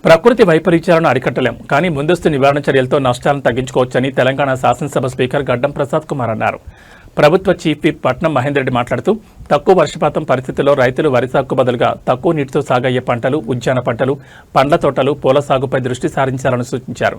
ప్రకృతి వైపరీత్యాలను అరికట్టలేం, కానీ ముందస్తు నివారణ చర్యలతో నష్టాలను తగ్గించుకోవచ్చని తెలంగాణ శాసనసభ స్పీకర్ గడ్డం ప్రసాద్ కుమార్ అన్నారు. ప్రభుత్వ చీఫ్ విప్ పట్నం మహేందర్ రెడ్డి మాట్లాడుతూ తక్కువ వర్షపాతం పరిస్థితుల్లో రైతులు వరి సాగుకు బదులుగా తక్కువ నీటితో సాగయ్యే పంటలు, ఉద్యాన పంటలు, పండ్ల తోటలు, పూల సాగుపై దృష్టి సారించాలని సూచించారు.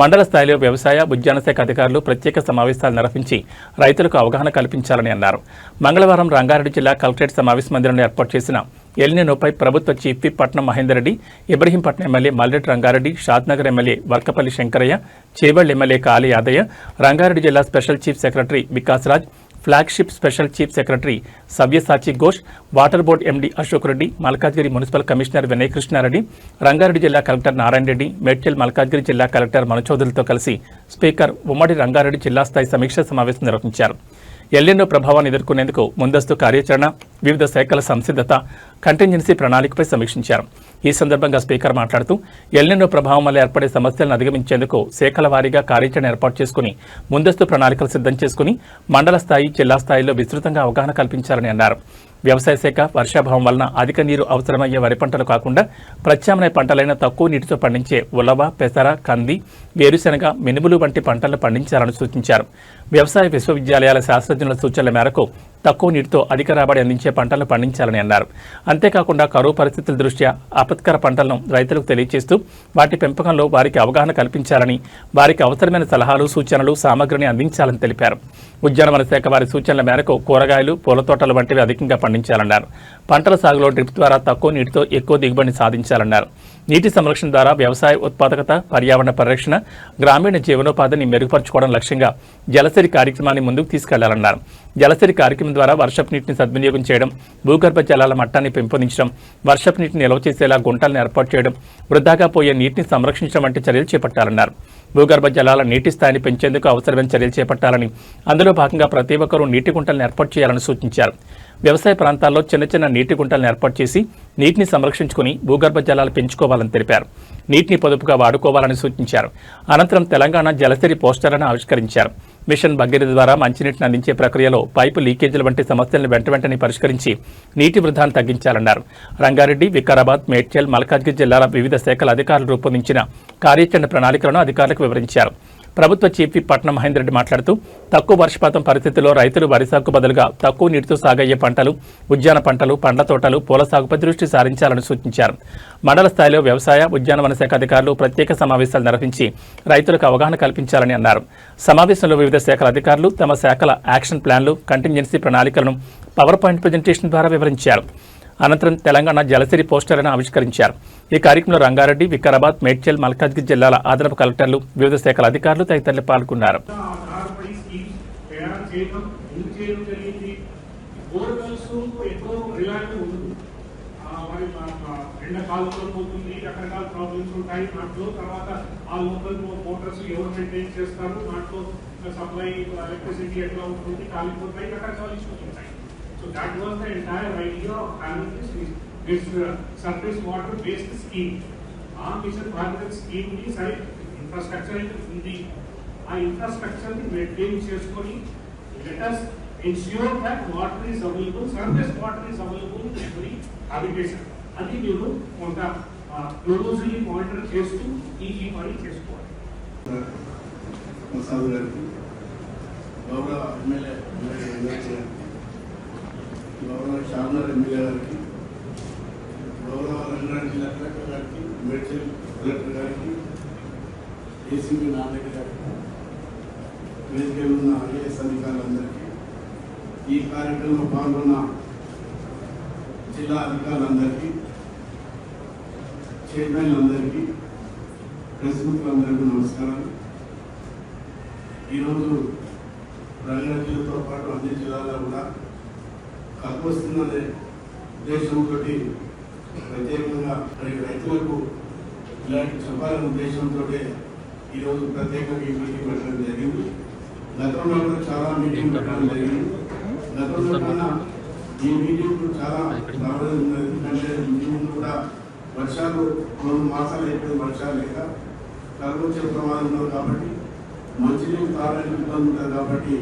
మండల స్థాయిలో వ్యవసాయ, ఉద్యాన శాఖ అధికారులు ప్రత్యేక సమావేశాలు నిర్వహించి రైతులకు అవగాహన కల్పించాలని అన్నారు. మంగళవారం రంగారెడ్డి జిల్లా కలెక్టరేట్ సమావేశ మందిరంలో ఏర్పాటు చేసిన ఎల్నినోపై ప్రభుత్వ chief whip Patnam Mahender Reddy, Ibrahimpatnam MLA Malreddy Rangareddy, Shadnagar MLA Varkapalli Shankaraiah, Chevella MLA Kali Yadaiah, Rangareddy జిల్లా special chief secretary Vikas Raj, flagship special chief secretary Savyasachi Ghosh, water board MD Ashok Reddy, Malkajgiri municipal commissioner Vinay Krishnareddy, Rangareddy జిల్లా కలెక్టర్ నారాయణ రెడ్డి, మేడ్చల్ మల్కాజ్గిరి జిల్లా కలెక్టర్ మనుచౌదరితో కలిసి స్పీకర్ ఉమ్మడి రంగారెడ్డి జిల్లా స్థాయి సమీక్షా సమావేశం నిర్వహించారు. ఎల్నినో ప్రభావాన్ని ఎదుర్కొనేందుకు ముందస్తు కార్యాచరణ, వివిధ శాఖల సంసిద్ధత, కంటింజెన్సీ ప్రణాళికపై సమీక్షించారు. ఈ సందర్భంగా స్పీకర్ మాట్లాడుతూ ఎల్నినో ప్రభావం వల్ల ఏర్పడే సమస్యలను అధిగమించేందుకు శాఖల వారీగా కార్యాచరణ ఏర్పాటు చేసుకుని ముందస్తు ప్రణాళికలు సిద్ధం చేసుకుని మండల స్థాయి, జిల్లా స్థాయిలో విస్తృతంగా అవగాహన కల్పించాలని అన్నారు. వ్యవసాయ శాఖ వర్షాభావం వలన అధిక నీరు అవసరమయ్యే వరి పంటలు కాకుండా ప్రత్యామ్నాయ పంటలైన తక్కువ నీటితో పండించే ఉలవ, పెసర, కంది, వేరుశెనగ, మినుములు వంటి పంటలను పండించాలని సూచించారు. వ్యవసాయ విశ్వవిద్యాలయాల శాస్త్రజ్ఞుల సూచనల మేరకు తక్కువ నీటితో అధిక రాబడి అందించే పంటలను పండించాలని అన్నారు. అంతేకాకుండా కరువు పరిస్థితుల దృష్ట్యా ఆపత్కర పంటలను రైతులకు తెలియజేస్తూ వాటి పెంపకంలో వారికి అవగాహన కల్పించాలని, వారికి అవసరమైన సలహాలు, సూచనలు, సామగ్రిని అందించాలని తెలిపారు. ఉద్యానవన శాఖ వారి సూచనల మేరకు కూరగాయలు, పూల తోటలు వంటివి అధికంగా పండించాలన్నారు. పంటల సాగులో డ్రిప్ ద్వారా తక్కువ నీటితో ఎక్కువ దిగుబడిని సాధించాలన్నారు. నీటి సంరక్షణ ద్వారా వ్యవసాయ ఉత్పాదకత, పర్యావరణ పరిరక్షణ, గ్రామీణ జీవనోపాధిని మెరుగుపరచుకోవడం లక్ష్యంగా జలసిరి కార్యక్రమాన్ని ముందుకు తీసుకెళ్లాలన్నారు. జలసిరి కార్యక్రమం ద్వారా వర్షపు నీటిని సద్వినియోగం చేయడం, భూగర్భ జలాల మట్టాన్ని పెంపొందించడం, వర్షపు నీటిని నిల్వ చేసేలా గుంటలను ఏర్పాటు చేయడం, వృధాగా పోయే నీటిని సంరక్షించడం వంటి చర్యలు చేపట్టాలన్నారు. భూగర్భ జలాల నీటి స్థాయిని పెంచేందుకు అవసరమైన చర్యలు చేపట్టాలని, అందులో భాగంగా ప్రతి ఒక్కరూ నీటి గుంటలను ఏర్పాటు చేయాలని సూచించారు. వ్యవసాయ ప్రాంతాల్లో చిన్న చిన్న నీటి గుంటలను ఏర్పాటు చేసి నీటిని సంరక్షించుకుని భూగర్భ జలాలు పెంచుకోవాలని తెలిపారు. నీటిని పొదుపుగా వాడుకోవాలని సూచించారు. అనంతరం తెలంగాణ జలసిరి పోస్టర్లను ఆవిష్కరించారు. మిషన్ భగీరథ ద్వారా మంచినీటిని అందించే ప్రక్రియలో పైపు లీకేజీల వంటి సమస్యలను వెంటనే పరిష్కరించి నీటి వృధాను తగ్గించాలన్నారు. రంగారెడ్డి, వికారాబాద్, మేడ్చల్, మల్కాజ్గిరి జిల్లాల వివిధ శాఖల అధికారులు రూపొందించిన కార్యాచరణ ప్రణాళికలను అధికారులకు వివరించారు. ప్రభుత్వ చీఫ్ విప్ పట్నం మహేందర్ రెడ్డి మాట్లాడుతూ తక్కువ వర్షపాతం పరిస్థితుల్లో రైతులు వరి సాగుకు బదులుగా తక్కువ నీటితో సాగయ్యే పంటలు, ఉద్యాన పంటలు, పండ్ల తోటలు, పూల సాగుపై దృష్టి సారించాలని సూచించారు. మండల స్థాయిలో వ్యవసాయ, ఉద్యానవన శాఖ అధికారులు ప్రత్యేక సమావేశాలు నిర్వహించి రైతులకు అవగాహన కల్పించాలని అన్నారు. సమావేశంలో వివిధ శాఖల అధికారులు తమ శాఖల యాక్షన్ ప్లాన్లు, కంటింజెన్సీ ప్రణాళికలను పవర్ పాయింట్ ప్రజెంటేషన్ ద్వారా వివరించారు. అనంతరం తెలంగాణ జలసిరి పోస్టర్లను ఆవిష్కరించారు. ఈ కార్యక్రమంలో రంగారెడ్డి, వికారాబాద్, మేడ్చల్, మల్కాజ్గిరి జిల్లాల అదనపు కలెక్టర్లు, వివిధ శాఖల అధికారులు తదితరులు పాల్గొన్నారు. So that was the entire idea of having this surface water based scheme. Our mission Bharat scheme is infrastructure in the infrastructure maintain cheskoni. Let us ensure that water is available, surface water is available in every habitation. Adi meeru konta closely monitor chestu ee pari chestukovali. గౌరవ MLA గౌరవ Shadnagar MLA గారికి, గౌరవ రంగారెడ్డి జిల్లా collector గారికి, Medchal collector గారికి, ACB Narayana గారికి, వేదికలో ఉన్న ఐఏఎస్ అధికారులందరికీ, ఈ కార్యక్రమంలో పాల్గొన్న జిల్లా అధికారులందరికీ, చైర్మన్లందరికీ, ప్రెస్ మిత్రులందరికీ నమస్కారాలు. ఈరోజు రంగారెడ్డి జిల్లాతో పాటు అన్ని జిల్లాల్లో కూడా కలుపు వస్తుందనే ఉద్దేశంతో ప్రత్యేకంగా రైతులకు ఇలాంటి చెప్పాలనే ఉద్దేశంతో ఈరోజు ప్రత్యేకంగా ఈ మీటింగ్ పెట్టడం జరిగింది. గతంలో కూడా చాలా మీటింగ్ పెట్టడం జరిగింది. గతంలో కన్నా ఈ మీటింగ్ చాలా రావడం ఉన్నది. ఎందుకంటే ముందు కూడా వర్షాలు 2 మాసాలు అయిపోయింది, వర్షాలు లేక కలుపు వచ్చే ప్రమాదం ఉన్నది. కాబట్టి మంచినీళ్ళు తాగడానికి ఇబ్బంది ఉంటుంది. కాబట్టి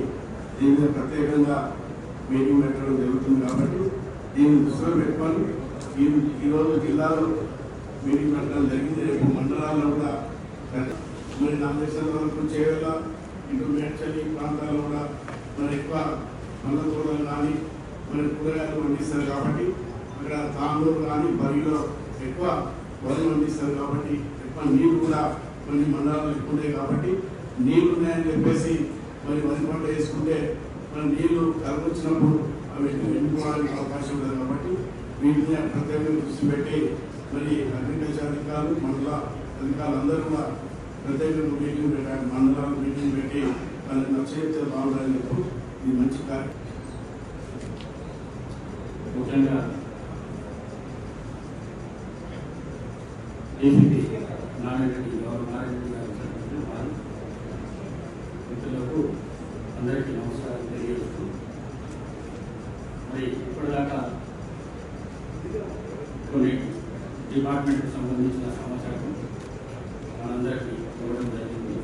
దీని మీద ప్రత్యేకంగా మీటింగ్ పెట్టడం జరుగుతుంది. కాబట్టి దీన్ని దృష్టిలో పెట్టుకొని ఈరోజు జిల్లాలో మీటింగ్ పెట్టడం జరిగింది. రేపు ప్రాంతాల్లో కూడా మరి ఎక్కువ పండ్ల తోటలు కానీ మరి కూరగాయలు పండిస్తారు కాబట్టి అక్కడ తాండూరు కానీ బరిలో ఎక్కువ వరి పండిస్తారు కాబట్టి ఎక్కువ నీళ్లు కూడా కొన్ని మండలాలు ఎక్కువ ఉన్నాయి కాబట్టి నీళ్లు ఉన్నాయని చెప్పేసి మరి వరి పంట వేసుకుంటే మన నీళ్లు కలగొచ్చినప్పుడు అవి ఎండుకోవడానికి అవకాశం ఉంటుంది కాబట్టి వీటిని ప్రత్యేకంగా దృష్టి పెట్టి మరి అగ్రికల్చర్ అధికారులు మండల అధికారులు అందరూ కూడా ప్రత్యేకంగా మీటింగ్ పెట్టాలి, మండలాలు మీటింగ్ పెట్టి వాళ్ళని నచ్చే బాగుండాలని చెప్పి ఇది మంచి కార్యక్రమం. ముఖ్యంగా ఏపీ నారాయణరెడ్డి నారాయణరెడ్డి గారు వచ్చినటువంటి వారు మిత్రులకు అందరికీ నమస్కారం తెలియజేస్తూ మరి ఇప్పటిదాకా కొన్ని డిపార్ట్మెంట్కి సంబంధించిన సమాచారం మనందరికీ ఇవ్వడం జరిగింది.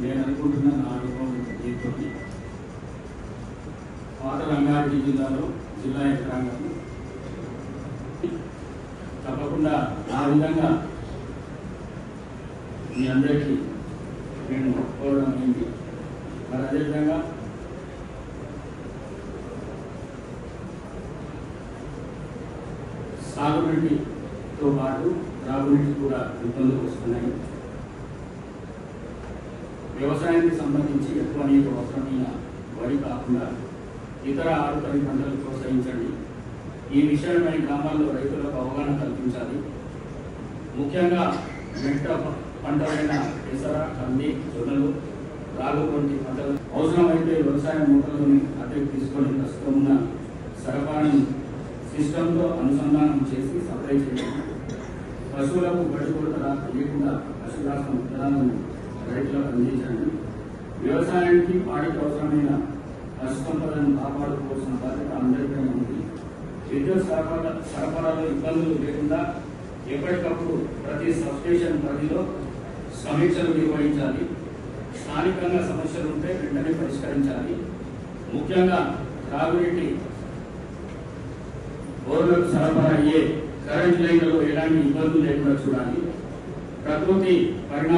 నేను అనుకుంటున్న నా అనుభవం దీంతో పాత రంగారెడ్డి జిల్లాలో జిల్లా యంత్రాంగం తప్పకుండా ఆ విధంగా మీ అందరికీ నేను కోరడం అయింది. మరి అదేవిధంగా సాగునీటితో పాటు త్రాగునీటి కూడా ఇబ్బందులు వస్తున్నాయి. వ్యవసాయానికి సంబంధించి ఎక్కువ నీరు అవసరమైన వరి కాకుండా ఇతర ఆరుతడి పంటలు ప్రోత్సహించండి. ఈ విషయమై గ్రామాల్లో రైతులకు అవగాహన కల్పించాలి. ముఖ్యంగా మెట్ట పంటలైన పెసర, కంది, జొన్నలు, రాగు వంటి పంటలు అవసరమైతే వ్యవసాయ మూటలను అద్దెకు తీసుకొని ప్రస్తుతం ఉన్న సరఫరాను సిస్టంతో అనుసంధానం చేసి సప్లై చేయాలి. పశువులకు గడ్డి కొరత లేకుండా పశుగ్రాసం విత్తనాలను రైతులకు అందించండి. వ్యవసాయానికి పాడికి అవసరమైన పశు సంపదను కాపాడుకోవాల్సిన బాధ్యత అందరిపైన ఉంది. విద్యుత్ సరఫరాలో ఇబ్బందులు లేకుండా ఎప్పటికప్పుడు ప్రతి సబ్స్టేషన్ పరిధిలో సమీక్షలు నిర్వహించాలి. స్థానికంగా సమస్యలు ఉంటే వెంటనే పరిష్కరించాలి. ముఖ్యంగా త్రాగునీటి బోర్లకు సరఫరా అయ్యే కరెంట్ లైన్లలో ఎలాంటి ఇబ్బందులు లేకుండా చూడాలి. ప్రకృతి పరిణామం